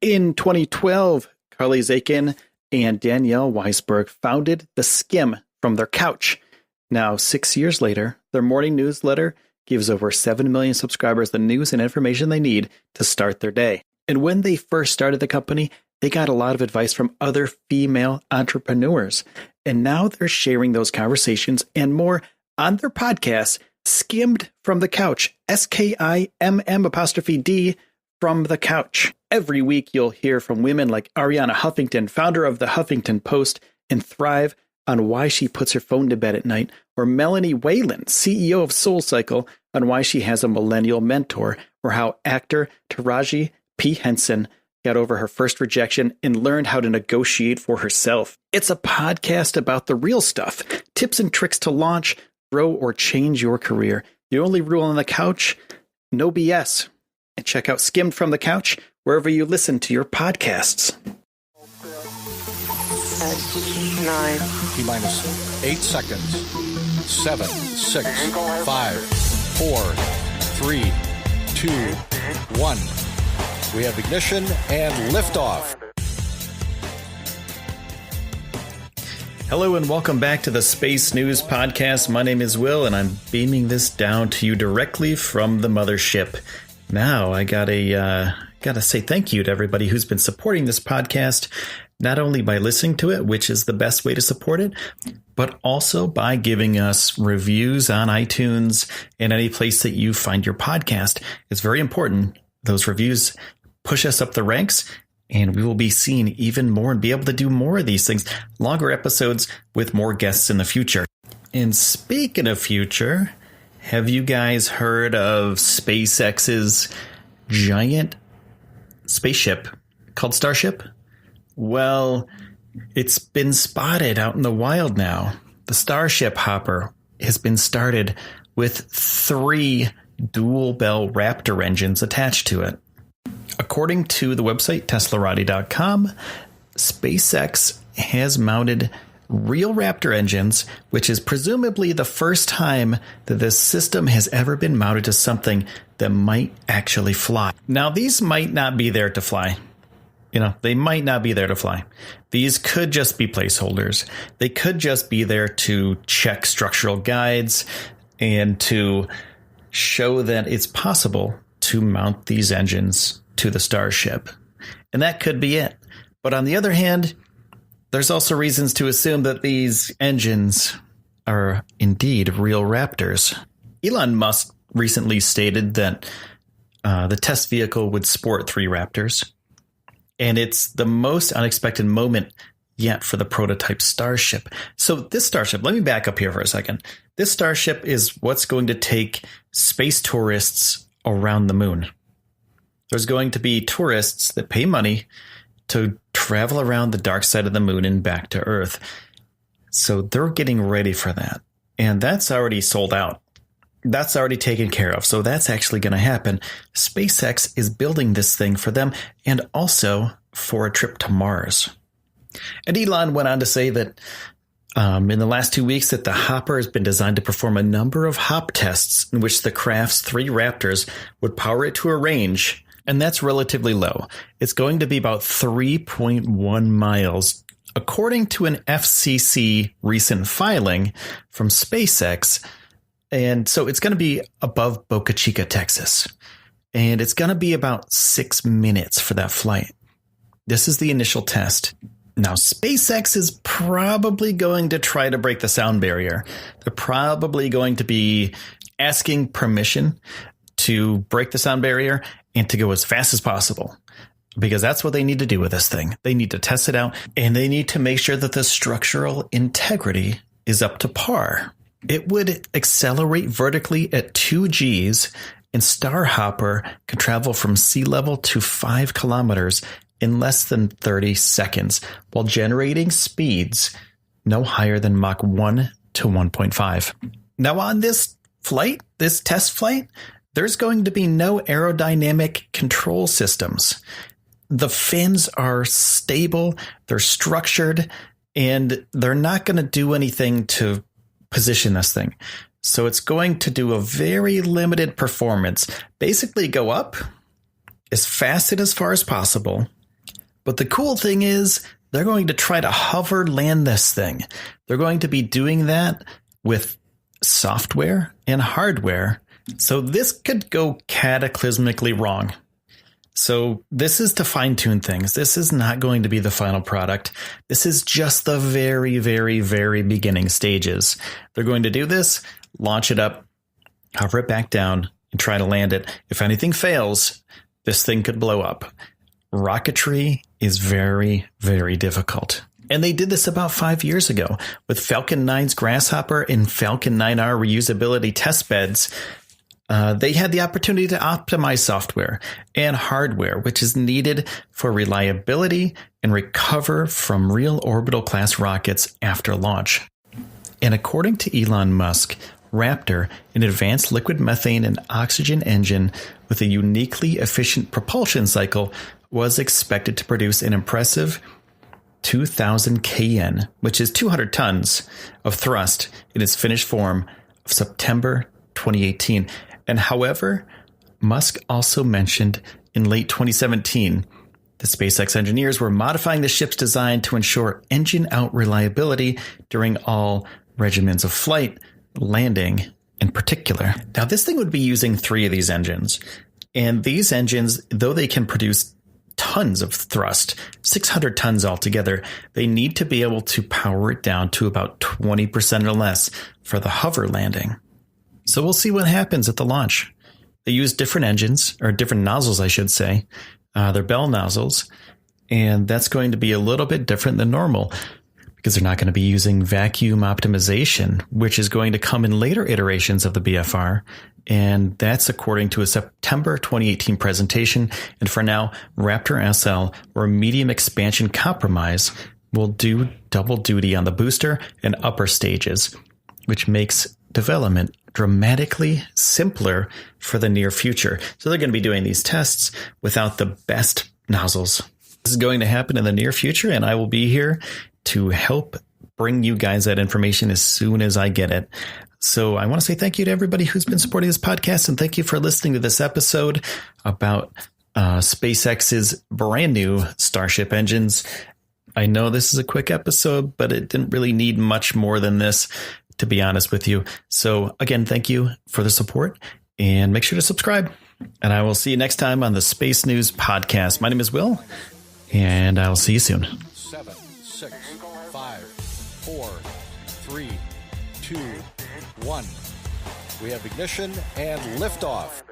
In 2012, Carly Zakin and Danielle Weisberg founded The Skim from their couch. Now, 6 years later, their morning newsletter gives over 7 million subscribers the news and information they need to start their day. And when they first started the company, they got a lot of advice from other female entrepreneurs. And now they're sharing those conversations and more on their podcast, Skimmed from the Couch, SKIMM' from the couch. Every week, you'll hear from women like Ariana Huffington, founder of the Huffington Post and Thrive, on why she puts her phone to bed at night, or Melanie Whalen, CEO of SoulCycle, on why she has a millennial mentor, or how actor Taraji P. Henson got over her first rejection and learned how to negotiate for herself. It's a podcast about the real stuff, tips and tricks to launch, grow, or change your career. The only rule on the couch, no BS. And check out Skimmed from the Couch wherever you listen to your podcasts. 9. T-minus 8 seconds. 7, 6, 5, 4, 3, 2, 1. We have ignition and liftoff. Hello and welcome back to the Space News Podcast. My name is Will and I'm beaming this down to you directly from the mothership. Now I gotta say thank you to everybody who's been supporting this podcast, not only by listening to it, which is the best way to support it, but also by giving us reviews on iTunes and any place that you find your podcast. It's very important. Those reviews push us up the ranks, and we will be seen even more and be able to do more of these things, longer episodes with more guests in the future. And speaking of future, have you guys heard of SpaceX's giant spaceship called Starship? Well, it's been spotted out in the wild now. The Starship hopper has been started with 3 dual-bell Raptor engines attached to it. According to the website Teslarati.com, SpaceX has mounted real Raptor engines, which is presumably the first time that this system has ever been mounted to something that might actually fly. Now, these might not be there to fly. They might not be there to fly. These could just be placeholders. They could just be there to check structural guides and to show that it's possible to mount these engines to the Starship. And that could be it. But on the other hand, there's also reasons to assume that these engines are indeed real Raptors. Elon Musk recently stated that the test vehicle would sport 3 Raptors. And it's the most unexpected moment yet for the prototype Starship. So this Starship, let me back up here for a second. This Starship is what's going to take space tourists around the moon. There's going to be tourists that pay money to travel around the dark side of the moon and back to Earth. So they're getting ready for that. And that's already sold out. That's already taken care of. So that's actually going to happen. SpaceX is building this thing for them and also for a trip to Mars. And Elon went on to say that in the last 2 weeks that the hopper has been designed to perform a number of hop tests in which the craft's 3 Raptors would power it to a range. And that's relatively low. It's going to be about 3.1 miles, according to an FCC recent filing from SpaceX. And so it's going to be above Boca Chica, Texas. And it's going to be about 6 minutes for that flight. This is the initial test. Now, SpaceX is probably going to try to break the sound barrier. They're probably going to be asking permission to break the sound barrier and to go as fast as possible, because that's what they need to do with this thing. They need to test it out, and they need to make sure that the structural integrity is up to par. It would accelerate vertically at 2 Gs, and Starhopper can travel from sea level to 5 kilometers in less than 30 seconds, while generating speeds no higher than Mach 1 to 1.5. Now, on this flight, this test flight, there's going to be no aerodynamic control systems. The fins are stable, they're structured, and they're not going to do anything to position this thing. So it's going to do a very limited performance. Basically go up as fast and as far as possible, But the cool thing is they're going to try to hover land this thing. They're going to be doing that with software and hardware. So this could go cataclysmically wrong. So this is to fine-tune things. This is not going to be the final product. This is just the very, very, very beginning stages. They're going to do this, launch it up, hover it back down, and try to land it. If anything fails, this thing could blow up. Rocketry is very, very difficult. And they did this about 5 years ago with Falcon 9's Grasshopper and Falcon 9R reusability test beds. They had the opportunity to optimize software and hardware, which is needed for reliability and recover from real orbital class rockets after launch. And according to Elon Musk, Raptor, an advanced liquid methane and oxygen engine with a uniquely efficient propulsion cycle, was expected to produce an impressive 2,000 kN, which is 200 tons of thrust in its finished form of September 2018. And however, Musk also mentioned in late 2017, the SpaceX engineers were modifying the ship's design to ensure engine out reliability during all regimens of flight, landing in particular. Now, this thing would be using 3 of these engines. And these engines, though they can produce tons of thrust, 600 tons altogether, they need to be able to power it down to about 20% or less for the hover landing. So we'll see what happens at the launch. They use different engines, or different nozzles, I should say. They're Bell nozzles, and that's going to be a little bit different than normal because they're not going to be using vacuum optimization, which is going to come in later iterations of the BFR. And that's according to a September 2018 presentation. And for now, Raptor SL, or medium expansion compromise, will do double duty on the booster and upper stages, which makes development dramatically simpler for the near future. So they're going to be doing these tests without the best nozzles. This is going to happen in the near future, and I will be here to help bring you guys that information as soon as I get it. So I want to say thank you to everybody who's been supporting this podcast, and thank you for listening to this episode about SpaceX's brand new Starship engines. I know this is a quick episode, but it didn't really need much more than this, to be honest with you. So again, thank you for the support, and make sure to subscribe. And I will see you next time on the Space News Podcast. My name is Will, and I'll see you soon. 7, 6, 5, 4, 3, 2, 1. We have ignition and liftoff.